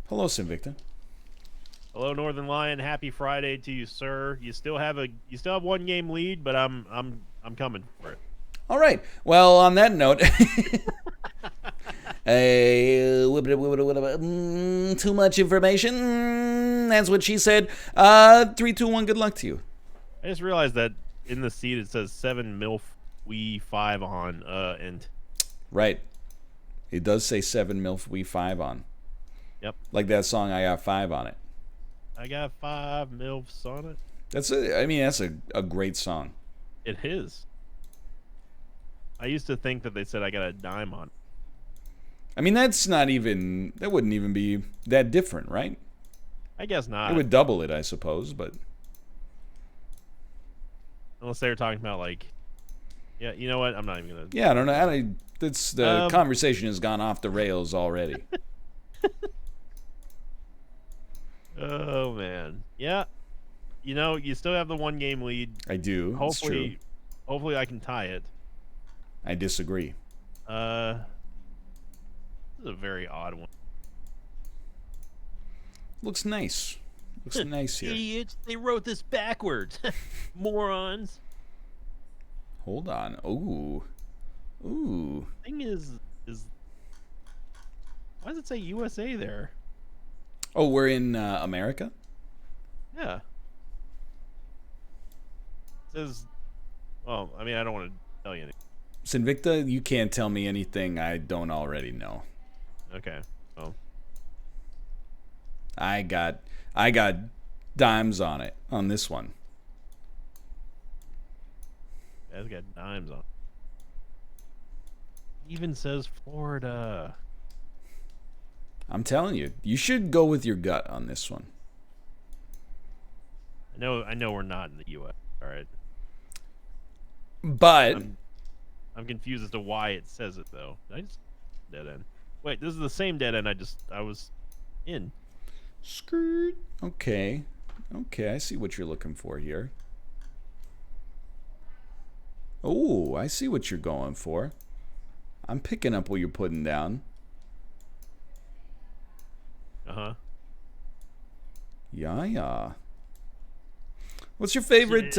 Hello, Sinvicta. Hello, Northernlion. Happy Friday to you, sir. You still have one game lead, but I'm coming for it. All right. Well, on that note, too much information. That's what she said. 3, 2, 1. Good luck to you. I just realized that in the seat it says 7 MILF we 5 on and Right. It does say 7 MILF we 5 on. yep. Like that song, I got 5 on it. I got 5 MILFs on it. That's a great song. It is. I used to think that they said I got a dime on it. I mean, that wouldn't even be that different, right? I guess not. It would double it, I suppose, but Unless they were talking about like, yeah, you know what? I'm not even gonna. yeah, I don't know. The conversation has gone off the rails already. Oh man, yeah. You know, you still have the 1 game lead. I do. Hopefully, hopefully I can tie it. I disagree. This is a very odd one. Looks nice. Looks nice here. Idiots! They wrote this backwards. Morons. Hold on. Ooh. Ooh. Thing is why does it say USA there? Oh, we're in America? Yeah. It says. Well, I mean, I don't want to tell you anything. Sinvicta, you can't tell me anything I don't already know. Okay. Well. I got dimes on it on this one. It's got dimes on it. It even says Florida. I'm telling you, you should go with your gut on this one. I know we're not in the U.S. All right. But I'm confused as to why it says it though. I just dead end. Wait, this is the same dead end I was in. skirt. Okay. Okay, I see what you're looking for here. Oh, I see what you're going for. I'm picking up what you're putting down. Uh-huh. Yeah. What's your favorite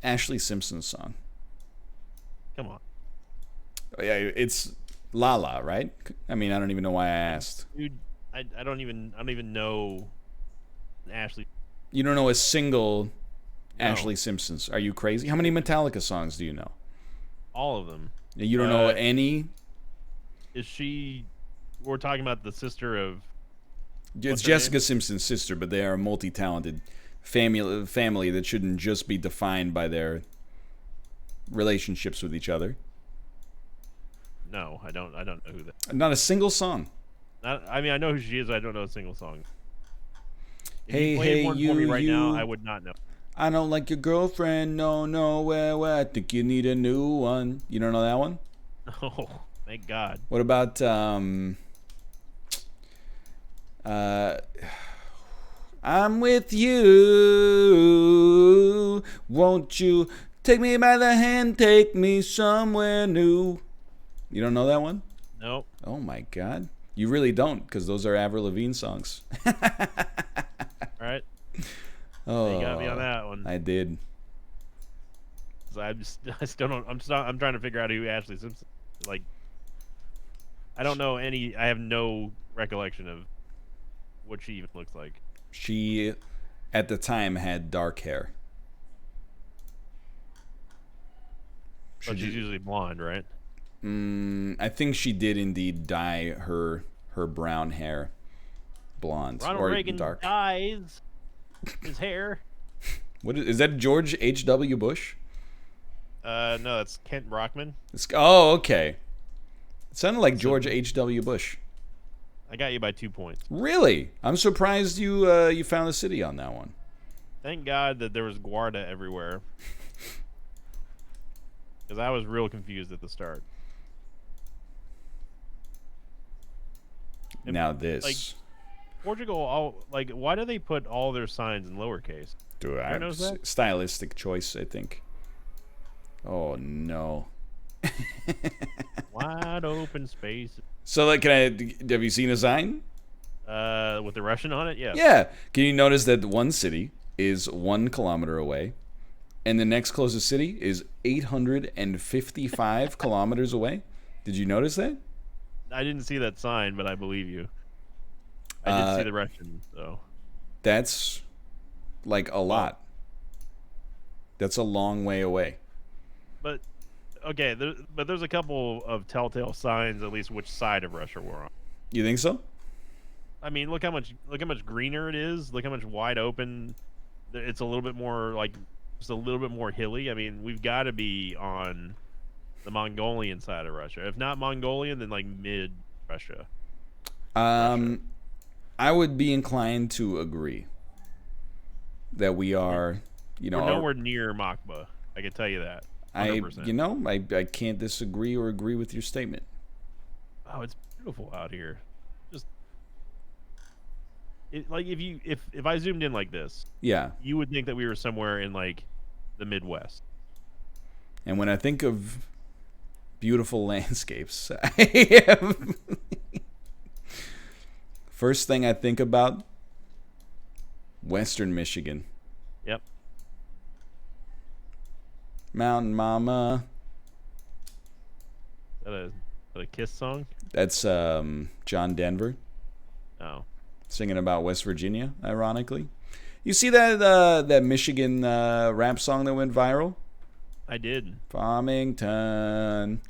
Ashley Simpson song? Come on. Oh, yeah, it's Lala, right? I mean, I don't even know why I asked. Dude, I don't even know Ashley. You don't know a single No. Ashley Simpson's. Are you crazy? How many Metallica songs do you know? All of them. You don't know any? Is she we're talking about the sister of It's what's her Jessica name? Simpson's sister, but they are a multi-talented family that shouldn't just be defined by their relationships with each other. No, I don't know who that. Not a single song. I mean, I know who she is, but I don't know a single song. If Hey, you played hey, one for you, me right now, you. I would not know. I don't like your girlfriend. No, where. I think you need a new one. You don't know that one? Oh, thank God. What about I'm with you. Won't you take me by the hand, take me somewhere new? You don't know that one? Nope. Oh my God. You really don't, because those are Avril Lavigne songs. All right. Oh, You got me on that one. I did. I still don't. I'm trying to figure out who Ashley Simpson. Like, I don't know any. I have no recollection of what she even looks like. She, at the time, had dark hair. But she's usually blonde, right? I think she did indeed dye her brown hair blonde Ronald or Reagan dark. dyes his hair. What is that? George H.W. Bush? No, that's Kent Brockman. Oh, okay. It sounded like George H.W. Bush. I got you by 2 points. Really? I'm surprised you found the city on that one. Thank God that there was Guarda everywhere. Because I was real confused at the start. And, Now this. like, Portugal, why do they put all their signs in lowercase? Do I knows that? stylistic choice, I think. Oh no. Wide open space. So like, have you seen a sign? With the Russian on it, yes. Yeah. Can you notice that one city is 1 kilometer away, and the next closest city is 855 kilometers away? Did you notice that? I didn't see that sign, but I believe you. I did see the Russian, so. That's like a lot. That's a long way away. But okay, but there's a couple of telltale signs, at least which side of Russia we're on. You think so? I mean, look how much greener it is. Look how much wide open. It's a little bit more like just a little bit more hilly. I mean, we've got to be on the Mongolian side of Russia. If not Mongolian, then like mid Russia. I would be inclined to agree that we are, we're nowhere near Makba. I can tell you that. 100%. I can't disagree or agree with your statement. Oh, it's beautiful out here. Just like if I zoomed in like this, yeah, you would think that we were somewhere in like the Midwest. And when I think of beautiful landscapes, I am first thing I think about Western Michigan. Yep. Mountain Mama. Is that a Kiss song? That's John Denver. Oh. Singing about West Virginia, ironically. You see that that Michigan rap song that went viral? I did. Farmington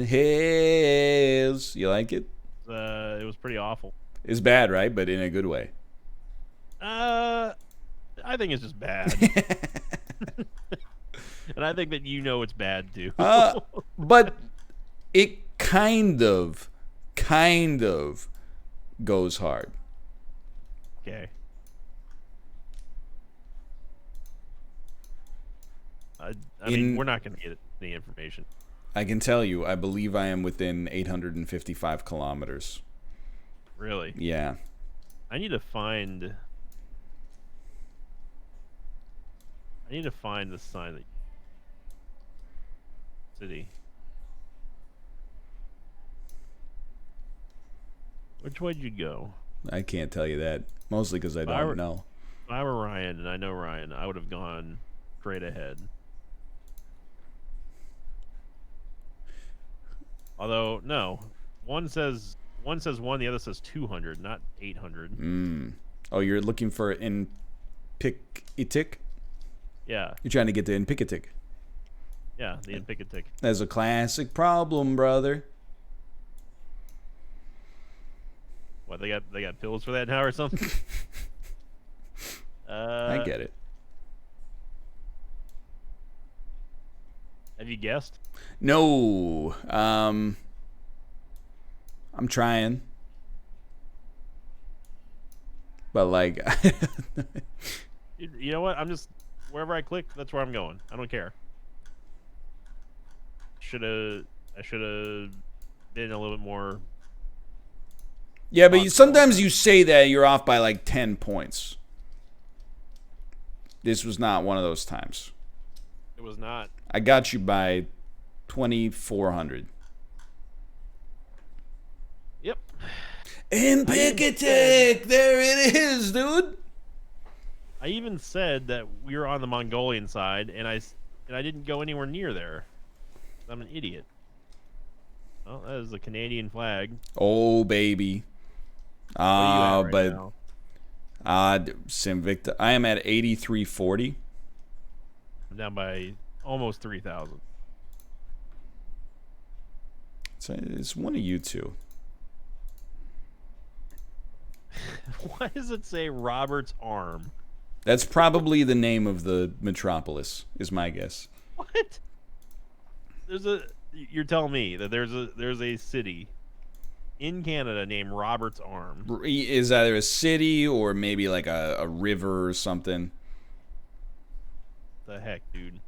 Hills. You like it? It was pretty awful. It's bad, right? But in a good way. I think it's just bad. And I think that it's bad too. But it kind of goes hard. Okay. I mean, we're not going to get the information. I can tell you, I believe I am within 855 kilometers. Really? Yeah. I need to find the sign that city. Which way did you go? I can't tell you that. Mostly because I don't know. If I were Ryan, and I know Ryan, I would have gone straight ahead. Although, no. One says 1, the other says 200, not 800. Oh, you're looking for in Pick-itic? Yeah. You're trying to get to in Pick-itic. Yeah, the Inpicatic. That's a classic problem, brother. What, they got pills for that now or something? I get it. Have you guessed? No. I'm trying. But like you know what? I'm just wherever I click, that's where I'm going. I don't care. I should have been a little bit more. Yeah, but sometimes you say that you're off by like 10 points. This was not one of those times. It was not. I got you by 2,400. Yep. In Pick-itic! There it is, dude! I even said that we were on the Mongolian side, and I didn't go anywhere near there. I'm an idiot. Well, that is a Canadian flag. Oh, baby. Now? Sinvicta. I am at 8340. I'm down by almost 3,000. It's one of you two. Why does it say Robert's Arm? That's probably the name of the metropolis, is my guess. What? You're telling me that there's a city in Canada named Robert's Arm. Is either a city or maybe like a river or something. The heck, dude?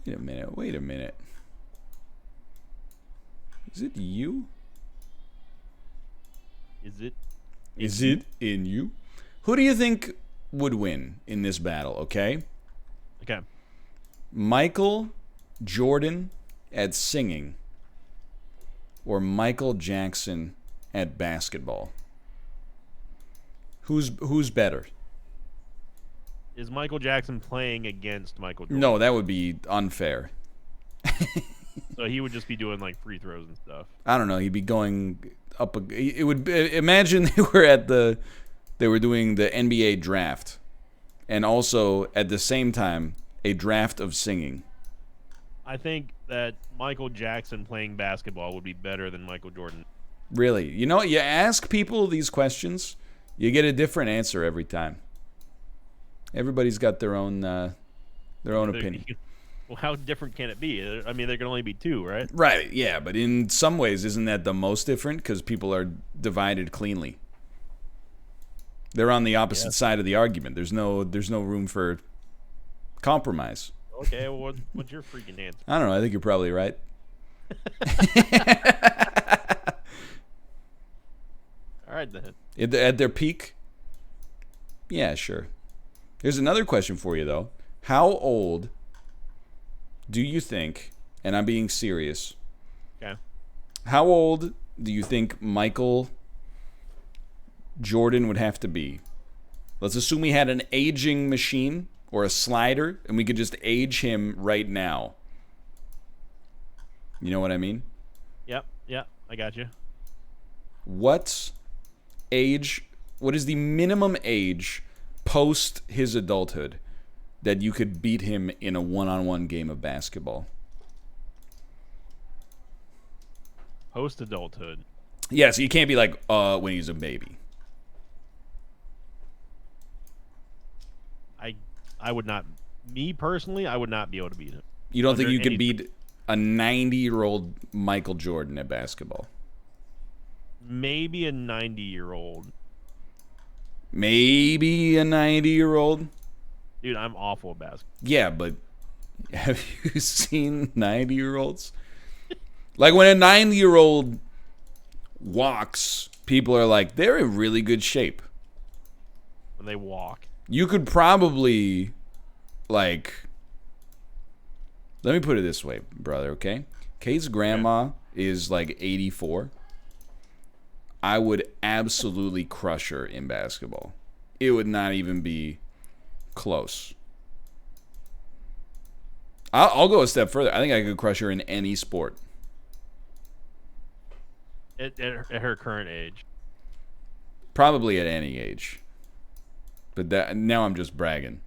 Wait a minute. Is it you? Is it in you? Who do you think would win in this battle, okay? Okay. Michael Jordan at singing or Michael Jackson at basketball? Who's better? Is Michael Jackson playing against Michael Jordan? No, that would be unfair. So he would just be doing like free throws and stuff. I don't know. He'd be going up. It would imagine they were doing the NBA draft, and also at the same time a draft of singing. I think that Michael Jackson playing basketball would be better than Michael Jordan. Really, you ask people these questions, you get a different answer every time. Everybody's got their own opinion. Well, how different can it be? I mean, there can only be two, right? Right, yeah, but in some ways, isn't that the most different? Because people are divided cleanly. They're on the opposite side of the argument. There's no room for compromise. Okay, well, what's your freaking answer? I don't know. I think you're probably right. All right, then. At their peak? Yeah, sure. Here's another question for you, though. How old do you think, and I'm being serious, okay, how old do you think Michael Jordan would have to be? Let's assume he had an aging machine or a slider, and we could just age him right now. You know what I mean? Yep, I got you. What is the minimum age post his adulthood that you could beat him in a one-on-one game of basketball? Post adulthood. Yeah, so you can't be like when he's a baby. I would not. Me personally, I would not be able to beat him. You don't think you could beat a 90-year-old Michael Jordan at basketball? Maybe a 90-year-old. Maybe a 90-year-old? Dude, I'm awful at basketball. Yeah, but have you seen 90-year-olds? Like when a 90-year-old walks, people are like, they're in really good shape. When they walk. You could probably, like, let me put it this way, brother, okay? Kate's grandma is like 84. I would absolutely crush her in basketball. It would not even be close. I'll go a step further. I think I could crush her in any sport. At her current age. Probably at any age. But now I'm just bragging.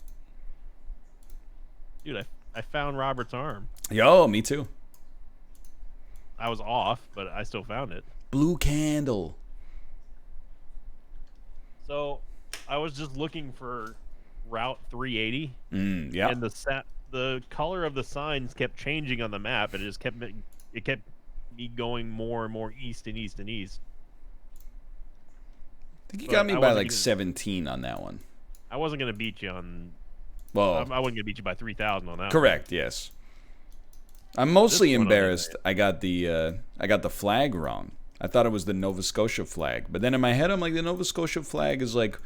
Dude, I found Robert's arm. Yo, me too. I was off, but I still found it. Blue candle. So, I was just looking for Route 380. Yeah. And the color of the signs kept changing on the map, and it kept me going more and more east and east and east. I think you got me by like 17 on that one. I wasn't gonna beat you on. Well, I wasn't gonna beat you by 3,000 on that. Correct. Yes. I'm mostly embarrassed. I got the flag wrong. I thought it was the Nova Scotia flag, but then in my head I'm like, the Nova Scotia flag is like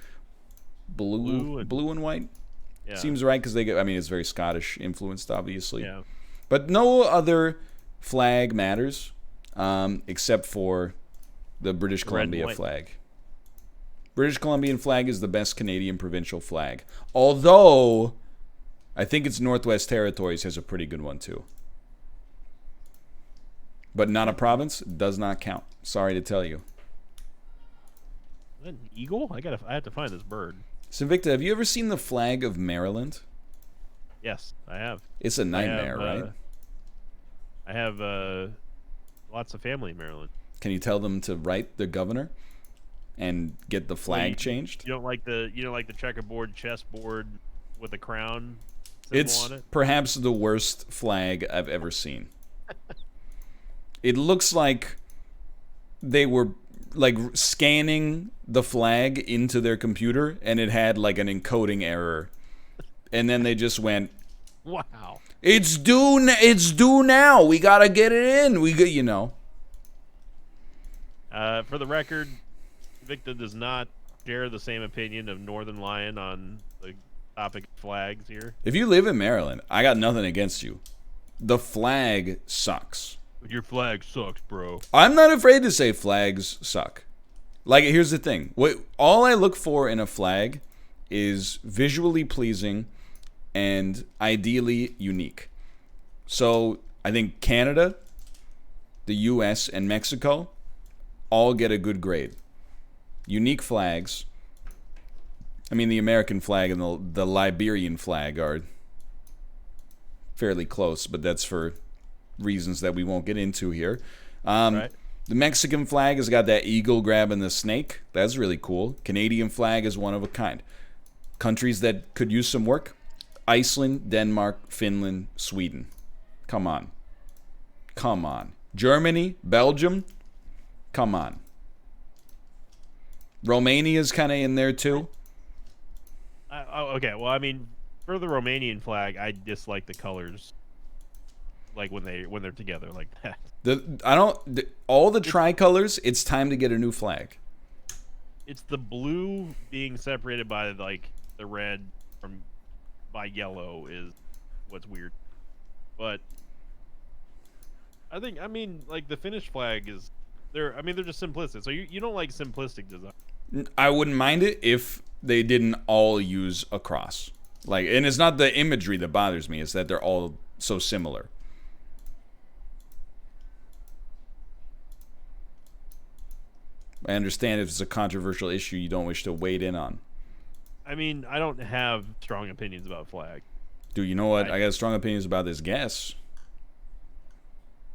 blue and white. Yeah. Seems right because it's very Scottish influenced, obviously. Yeah. But no other flag matters, except for the British Columbia flag. British Columbian flag is the best Canadian provincial flag. Although, I think it's Northwest Territories has a pretty good one too. But not a province, does not count. Sorry to tell you. Is that an eagle? I have to find this bird. Sinvicta, have you ever seen the flag of Maryland? Yes, I have. It's a nightmare, right? I have lots of family in Maryland. Can you tell them to write the governor and get the flag changed? You don't like the checkerboard chessboard with a crown symbol It's on it? perhaps the worst flag I've ever seen. It looks like they were like scanning the flag into their computer and it had like an encoding error. And then they just went, wow. It's due now. We got to get it in. For the record, Victor does not share the same opinion of Northernlion on the topic of flags here. If you live in Maryland, I got nothing against you. The flag sucks. Your flag sucks, bro. I'm not afraid to say flags suck. Like, here's the thing. All I look for in a flag is visually pleasing and ideally unique. So I think Canada, the U.S., and Mexico all get a good grade. Unique flags. I mean, the American flag and the Liberian flag are fairly close, but that's for reasons that we won't get into here. Right. The Mexican flag has got that eagle grabbing the snake. That's really cool. Canadian flag is one of a kind. Countries that could use some work: Iceland, Denmark, Finland, Sweden. Come on. Come on. Germany, Belgium. Come on. Romania's kind of in there too. Okay, well, I mean, for the Romanian flag, I dislike the colors. Like when they're together like that. All the tricolors. It's time to get a new flag. It's the blue being separated by like the red by yellow is what's weird. But I mean, like the Finnish flag is they're just simplistic. So you don't like simplistic design. I wouldn't mind it if they didn't all use a cross. Like, and it's not the imagery that bothers me, it's that they're all so similar. I understand if it's a controversial issue you don't wish to wade in on. I mean, I don't have strong opinions about flag. Dude, you know what? I got strong opinions about this guess.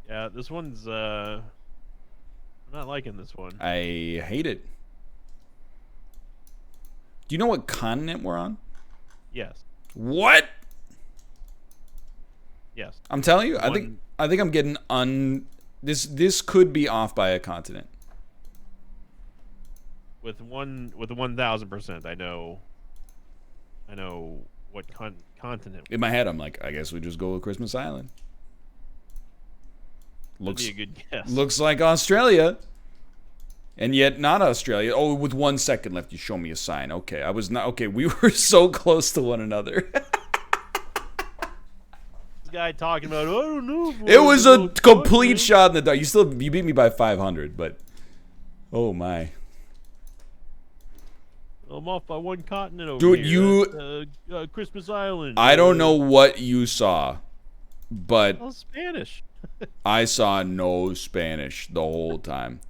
Yeah, this one's I'm not liking this one. I hate it. Do you know what continent we're on? Yes. What? Yes. I'm telling you, I think I'm getting this could be off by a continent. With 1,000%, I know what continent. In my head, I'm like, I guess we just go with Christmas Island. That'd be a good guess. Looks like Australia, and yet not Australia. Oh, with 1 second left, you show me a sign. Okay, I was not okay. We were so close to one another. This guy talking about, I don't know. It was a complete shot in the dark. You beat me by 500, but oh my. I'm off by one continent over Dude, here. Christmas Island. I don't know what you saw, but Spanish. I saw no Spanish the whole time.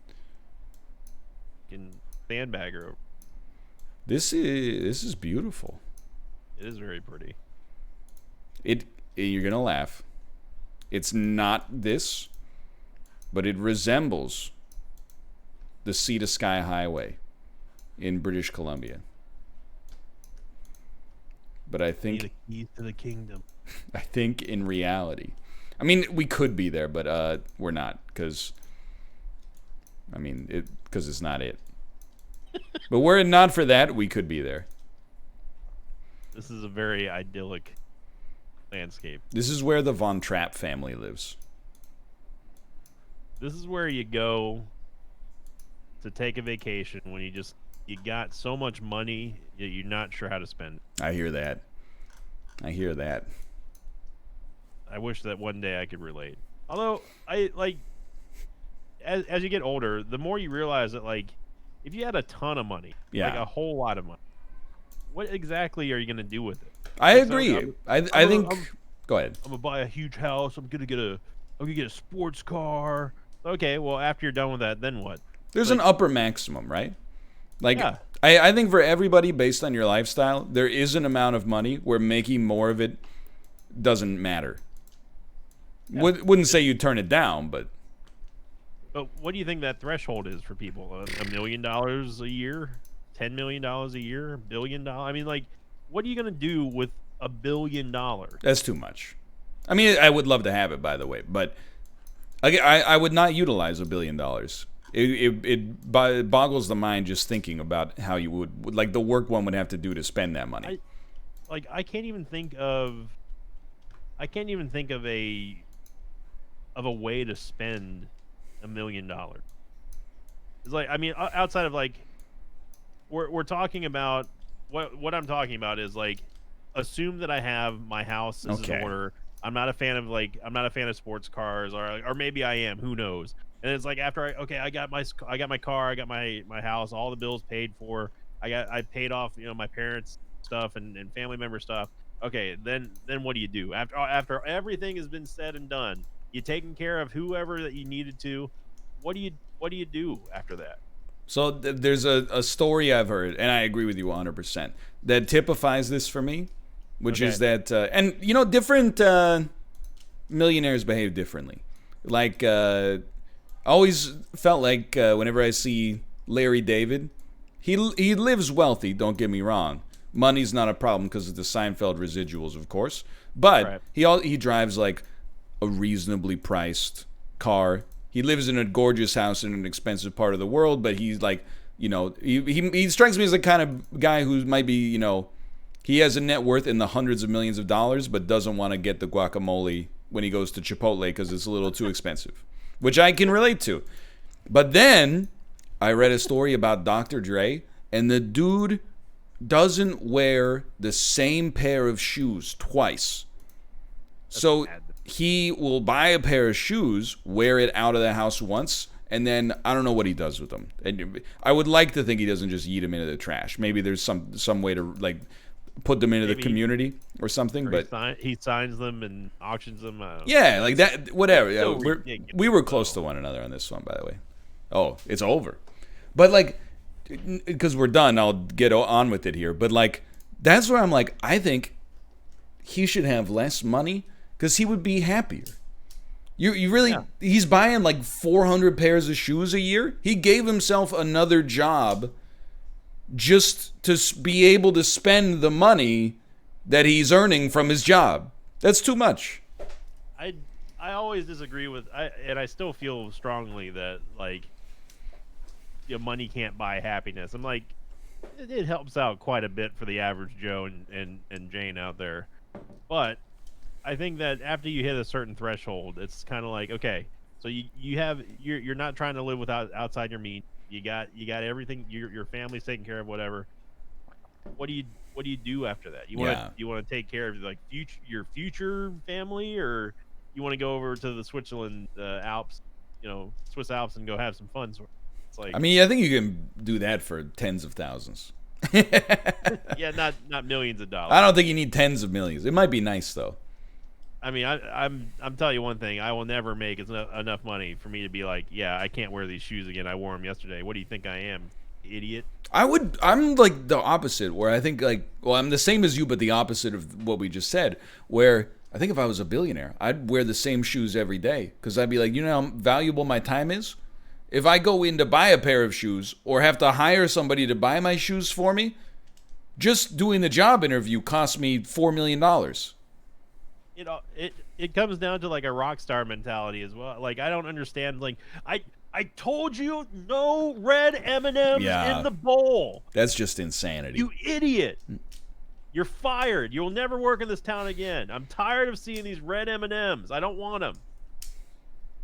Sandbagger. This is beautiful. It is very pretty. You're gonna laugh. It's not this, but it resembles the Sea to Sky Highway in British Columbia. But I think the keys to the kingdom. I think in reality, I mean, we could be there, but we're not, because it's not it. But were it not for that, we could be there. This is a very idyllic landscape. This is where the Von Trapp family lives. This is where you go to take a vacation when you got so much money that you're not sure how to spend it. I hear that. I wish that one day I could relate. Although as you get older, the more you realize that if you had a ton of money, like a whole lot of money, what exactly are you gonna do with it? I agree. I think. Go ahead. I'm gonna buy a huge house. I'm gonna get a sports car. Okay, well after you're done with that, then what? There's an upper maximum, right? I think for everybody, based on your lifestyle, there is an amount of money where making more of it doesn't matter. Yeah. Wouldn't say you turn it down, but what do you think that threshold is for people? $1 million a year, $10 million a year, $1 billion? I mean, what are you gonna do with $1 billion? That's too much. I mean, I would love to have it, by the way, but I would not utilize $1 billion. It boggles the mind just thinking about how you would like the work one would have to do to spend that money. I can't even think of a way to spend $1 million. It's outside of we're talking about what I'm talking about is assume that I have my house is in order. I'm not a fan of sports cars, or maybe I am. Who knows? And it's like after I got my car, I got my house, all the bills paid for. I paid off my parents stuff and family member stuff. Okay, then what do you do after everything has been said and done? You taking care of whoever that you needed to. What do you do after that? So there's a story I've heard, and I agree with you 100%, that typifies this for me, which Okay. is that, and different millionaires behave differently. Like, I always felt like whenever I see Larry David, he lives wealthy. Don't get me wrong. Money's not a problem because of the Seinfeld residuals, of course. But Right. he drives like a reasonably priced car. He lives in a gorgeous house in an expensive part of the world, but he's like, he strikes me as the kind of guy who might be, he has a net worth in the hundreds of millions of dollars, but doesn't want to get the guacamole when he goes to Chipotle because it's a little too expensive, which I can relate to. But then I read a story about Dr. Dre, and the dude doesn't wear the same pair of shoes twice. So Bad. he will buy a pair of shoes, wear it out of the house once, and then I don't know what he does with them. And I would like to think he doesn't just eat them into the trash. Maybe there's some way to like put them into the Maybe community or something. or But he signs them and auctions them. yeah, like that. Whatever. So Yeah, ridiculous, we were close though. to one another on this one, by the way. Oh, it's over. But like, because we're done, I'll get on with it here. But like, that's where I'm like, I think he should have less money because he would be happier. You really, Yeah. he's buying like 400 pairs of shoes a year. He gave himself another job just to be able to spend the money that he's earning from his job. That's too much. I I always disagree with and I still feel strongly that like money can't buy happiness. I'm like it helps out quite a bit for the average Joe and Jane out there. But I think that after you hit a certain threshold, it's kind of like okay, so you're not trying to live without outside your means. You got everything. Your family's taken care of. Whatever. What do you do after that? Yeah. You want to take care of like your future family, or you want to go over to the Switzerland Alps, Swiss Alps, and go have some fun. So it's like I mean, I think you can do that for tens of thousands. yeah, not millions of dollars. I don't think you need tens of millions. It might be nice though. I mean, I'm telling you one thing. I will never make enough money for me to be like, yeah, I can't wear these shoes again. I wore them yesterday. What do you think I am, idiot? I'm like the opposite, where I think like, well, I'm the same as you, but the opposite of what we just said, where I think if I was a billionaire, I'd wear the same shoes every day because I'd be like, you know how valuable my time is? If I go in to buy a pair of shoes or have to hire somebody to buy my shoes for me, just doing the job interview cost me $4 million. It comes down to like a rock star mentality as well. Like I don't understand. Like I told you no red M&Ms Yeah. in the bowl. That's just insanity. You idiot. You're fired. You'll never work in this town again. I'm tired of seeing these red M&Ms. I don't want them.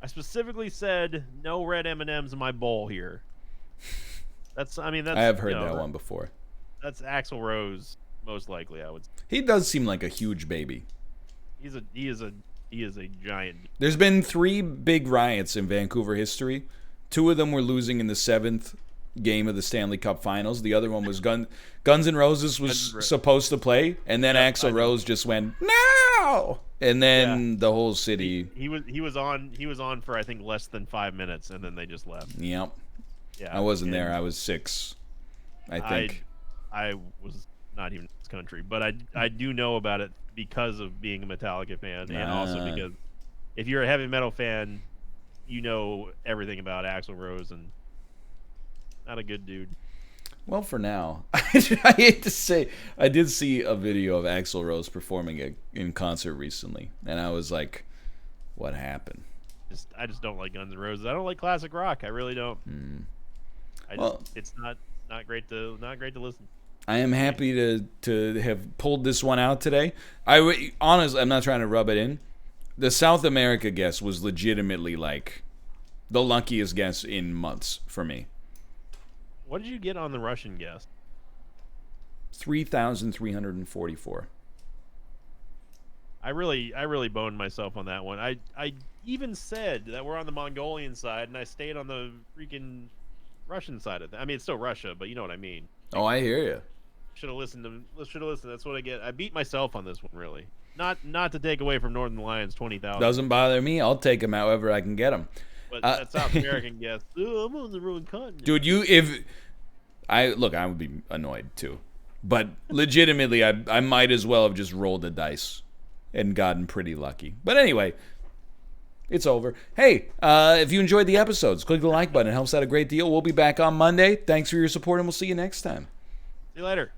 I specifically said no red M&Ms in my bowl here. That's I have heard that one before. That's Axl Rose most likely, I would say. He does seem like a huge baby. He is a giant. There's been 3 big riots in Vancouver history. 2 of them were losing in the 7th game of the Stanley Cup Finals. The other one was Guns N' Roses was supposed to play, and then Axl Rose just went no, and then the whole city. He was on for I think less than 5 minutes, and then they just left. Yep. Yeah, I wasn't there. I was 6, I think. I was not even in this country, but I do know about it because of being a Metallica fan, and also because if you're a heavy metal fan, you know everything about Axl Rose, and not a good dude. Well, for now, I hate to say, I did see a video of Axl Rose performing in concert recently, and I was like, "What happened?" I just don't like Guns N' Roses. I don't like classic rock. I really don't. It's not great to listen. I am happy to have pulled this one out today. Honestly, I'm not trying to rub it in. The South America guess was legitimately like the luckiest guess in months for me. What did you get on the Russian guess? 3,344. I really boned myself on that one. I even said that we're on the Mongolian side, and I stayed on the freaking Russian side of that. I mean, it's still Russia, but you know what I mean. Oh, I hear you. Should have listened to. Should have listened. That's what I get. I beat myself on this one, really. Not to take away from Northernlion's 20,000. Doesn't bother me. I'll take them however I can get them. But that South American guess. Oh, I'm on the wrong continent. Dude, I would be annoyed too. But legitimately, I might as well have just rolled the dice and gotten pretty lucky. But anyway, it's over. Hey, if you enjoyed the episodes, click the like button. It helps out a great deal. We'll be back on Monday. Thanks for your support, and we'll see you next time. See you later.